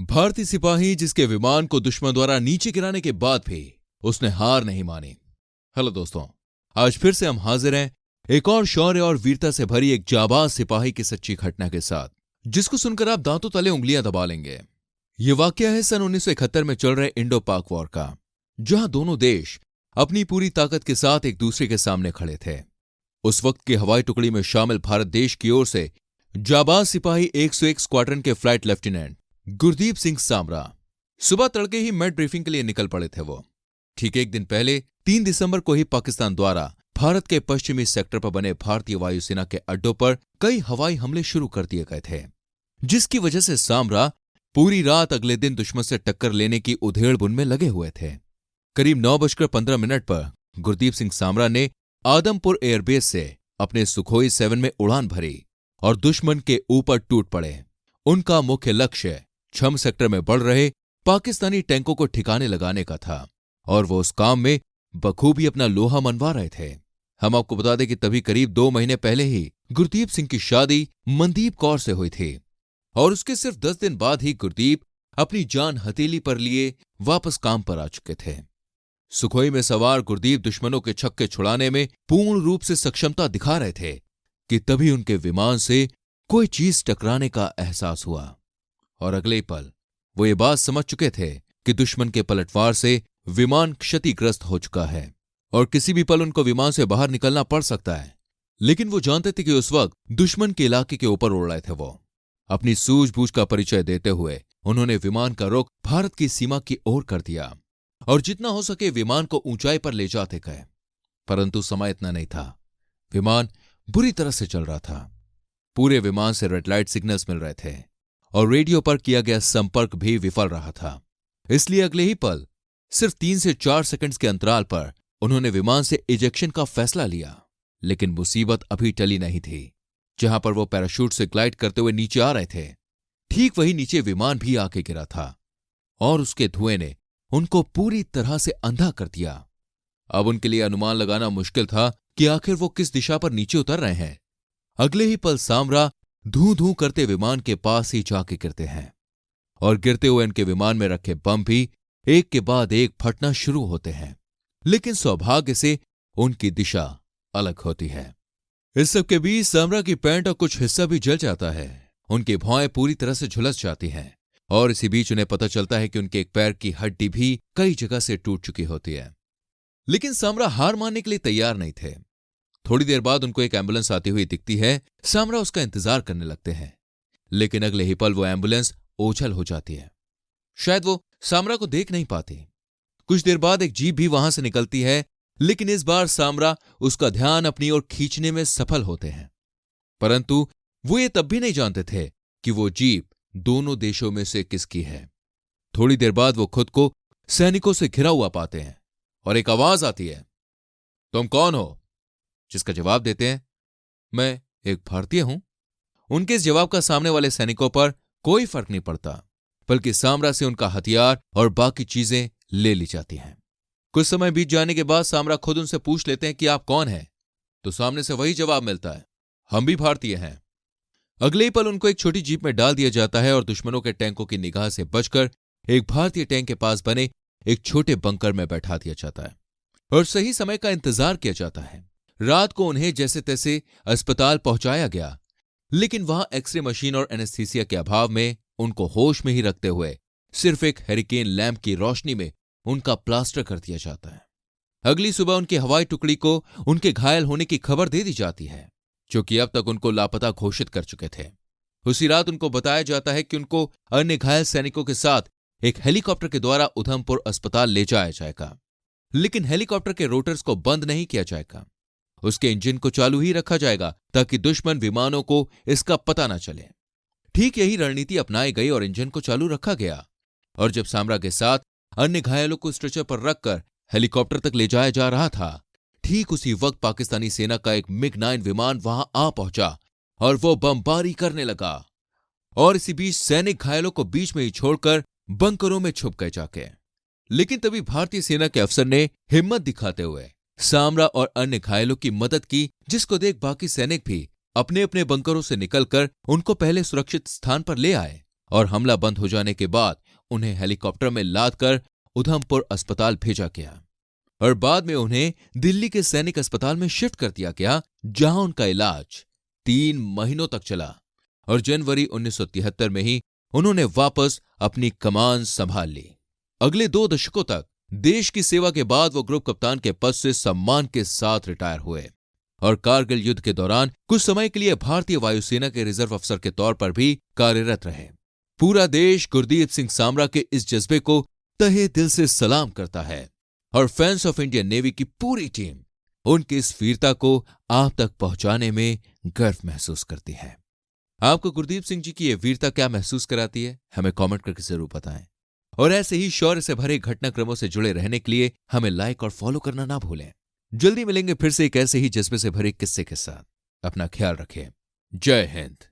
भारतीय सिपाही जिसके विमान को दुश्मन द्वारा नीचे गिराने के बाद भी उसने हार नहीं मानी। हेलो दोस्तों, आज फिर से हम हाजिर हैं एक और शौर्य और वीरता से भरी एक जाबाज सिपाही की सच्ची घटना के साथ, जिसको सुनकर आप दांतों तले उंगलियां दबा लेंगे। यह वाकया है सन 1971 में चल रहे इंडो पाक वॉर का, जहां दोनों देश अपनी पूरी ताकत के साथ एक दूसरे के सामने खड़े थे। उस वक्त की हवाई टुकड़ी में शामिल भारत देश की ओर से जाबाज सिपाही 101 स्क्वाड्रन के फ्लाइट लेफ्टिनेंट गुरदीप सिंह सामरा सुबह तड़के ही मेड ब्रीफिंग के लिए निकल पड़े थे। वो ठीक एक दिन पहले 3 दिसंबर को ही पाकिस्तान द्वारा भारत के पश्चिमी सेक्टर पर बने भारतीय वायुसेना के अड्डों पर कई हवाई हमले शुरू कर दिए गए थे, जिसकी वजह से सामरा पूरी रात अगले दिन दुश्मन से टक्कर लेने की उधेड़-बुन में लगे हुए थे। करीब 9:15 पर गुरदीप सिंह सामरा ने आदमपुर एयरबेस से अपने सुखोई 7 में उड़ान भरी और दुश्मन के ऊपर टूट पड़े। उनका मुख्य लक्ष्य छम सेक्टर में बढ़ रहे पाकिस्तानी टैंकों को ठिकाने लगाने का था और वो उस काम में बखूबी अपना लोहा मनवा रहे थे। हम आपको बता दें कि तभी करीब 2 महीने पहले ही गुरदीप सिंह की शादी मनदीप कौर से हुई थी और उसके सिर्फ 10 दिन बाद ही गुरदीप अपनी जान हथेली पर लिए वापस काम पर आ चुके थे। सुखोई में सवार गुरदीप दुश्मनों के छक्के छुड़ाने में पूर्ण रूप से सक्षमता दिखा रहे थे कि तभी उनके विमान से कोई चीज टकराने का एहसास हुआ और अगले पल वो ये बात समझ चुके थे कि दुश्मन के पलटवार से विमान क्षतिग्रस्त हो चुका है और किसी भी पल उनको विमान से बाहर निकलना पड़ सकता है। लेकिन वो जानते थे कि उस वक्त दुश्मन के इलाके के ऊपर उड़ रहे थे। वो अपनी सूझबूझ का परिचय देते हुए उन्होंने विमान का रुख भारत की सीमा की ओर कर दिया और जितना हो सके विमान को ऊंचाई पर ले जाते गए। परंतु समय इतना नहीं था। विमान बुरी तरह से चल रहा था। पूरे विमान से रेड लाइट सिग्नल्स मिल रहे थे और रेडियो पर किया गया संपर्क भी विफल रहा था। इसलिए अगले ही पल सिर्फ 3 से 4 सेकंड्स के अंतराल पर उन्होंने विमान से इजेक्शन का फैसला लिया। लेकिन मुसीबत अभी टली नहीं थी। जहां पर वो पैराशूट से ग्लाइड करते हुए नीचे आ रहे थे, ठीक वही नीचे विमान भी आके गिरा था और उसके धुएं ने उनको पूरी तरह से अंधा कर दिया। अब उनके लिए अनुमान लगाना मुश्किल था कि आखिर वो किस दिशा पर नीचे उतर रहे हैं। अगले ही पल सामरा धू धू करते विमान के पास ही जाके गिरते हैं और गिरते हुए उनके विमान में रखे बम भी एक के बाद एक फटना शुरू होते हैं। लेकिन सौभाग्य से उनकी दिशा अलग होती है। इस सब के बीच सामरा की पैंट और कुछ हिस्सा भी जल जाता है। उनकी भौएं पूरी तरह से झुलस जाती हैं और इसी बीच उन्हें पता चलता है कि उनके एक पैर की हड्डी भी कई जगह से टूट चुकी होती है। लेकिन सामरा हार मानने के लिए तैयार नहीं थे। थोड़ी देर बाद उनको एक एम्बुलेंस आती हुई दिखती है। सामरा उसका इंतजार करने लगते हैं, लेकिन अगले ही पल वो एम्बुलेंस ओझल हो जाती है। शायद वो सामरा को देख नहीं पाती। कुछ देर बाद एक जीप भी वहां से निकलती है, लेकिन इस बार सामरा उसका ध्यान अपनी ओर खींचने में सफल होते हैं। परंतु वो ये तब भी नहीं जानते थे कि वो जीप दोनों देशों में से किसकी है। थोड़ी देर बाद वो खुद को सैनिकों से घिरा हुआ पाते हैं और एक आवाज आती है, तुम कौन हो? जिसका जवाब देते हैं, मैं एक भारतीय हूं। उनके इस जवाब का सामने वाले सैनिकों पर कोई फर्क नहीं पड़ता, बल्कि सामरा से उनका हथियार और बाकी चीजें ले ली जाती हैं। कुछ समय बीत जाने के बाद सामरा खुद उनसे पूछ लेते हैं कि आप कौन हैं? तो सामने से वही जवाब मिलता है, हम भी भारतीय हैं। अगले ही पल उनको एक छोटी जीप में डाल दिया जाता है और दुश्मनों के टैंकों की निगाह से बचकर एक भारतीय टैंक के पास बने एक छोटे बंकर में बैठा दिया जाता है और सही समय का इंतजार किया जाता है। रात को उन्हें जैसे तैसे अस्पताल पहुंचाया गया, लेकिन वहां एक्सरे मशीन और एनेस्थीसिया के अभाव में उनको होश में ही रखते हुए सिर्फ एक हेरिकेन लैंप की रोशनी में उनका प्लास्टर कर दिया जाता है। अगली सुबह उनकी हवाई टुकड़ी को उनके घायल होने की खबर दे दी जाती है, जो कि अब तक उनको लापता घोषित कर चुके थे। उसी रात उनको बताया जाता है कि उनको अन्य घायल सैनिकों के साथ एक हेलीकॉप्टर के द्वारा उधमपुर अस्पताल ले जाया जाएगा। लेकिन हेलीकॉप्टर के रोटर्स को बंद नहीं किया जाएगा, उसके इंजन को चालू ही रखा जाएगा ताकि दुश्मन विमानों को इसका पता न चले। ठीक यही रणनीति अपनाई गई और इंजन को चालू रखा गया। और जब सामरा के साथ अन्य घायलों को स्ट्रेचर पर रखकर हेलीकॉप्टर तक ले जाया जा रहा था, ठीक उसी वक्त पाकिस्तानी सेना का एक मिग-9 विमान वहां आ पहुंचा और वो बमबारी करने लगा। और इसी बीच सैनिक घायलों को बीच में ही छोड़कर बंकरों में छुप गए जाके। लेकिन तभी भारतीय सेना के अफसर ने हिम्मत दिखाते हुए सामरा और अन्य घायलों की मदद की, जिसको देख बाकी सैनिक भी अपने अपने बंकरों से निकलकर उनको पहले सुरक्षित स्थान पर ले आए और हमला बंद हो जाने के बाद उन्हें हेलीकॉप्टर में लादकर उधमपुर अस्पताल भेजा गया और बाद में उन्हें दिल्ली के सैनिक अस्पताल में शिफ्ट कर दिया गया, जहां उनका इलाज 3 महीनों तक चला और जनवरी 1973 में ही उन्होंने वापस अपनी कमान संभाल ली। अगले 2 दशकों तक देश की सेवा के बाद वो ग्रुप कप्तान के पद से सम्मान के साथ रिटायर हुए और कारगिल युद्ध के दौरान कुछ समय के लिए भारतीय वायुसेना के रिजर्व अफसर के तौर पर भी कार्यरत रहे। पूरा देश गुरदीप सिंह सामरा के इस जज्बे को तहे दिल से सलाम करता है और फैंस ऑफ इंडियन नेवी की पूरी टीम उनकी इस वीरता को आप तक पहुंचाने में गर्व महसूस करती है। आपको गुरदीप सिंह जी की यह वीरता क्या महसूस कराती है, हमें कमेंट करके जरूर बताएं और ऐसे ही शौर्य से भरे घटनाक्रमों से जुड़े रहने के लिए हमें लाइक और फॉलो करना ना भूलें। जल्दी मिलेंगे फिर से एक ऐसे ही जज्बे से भरे किस्से के साथ। अपना ख्याल रखें। जय हिंद।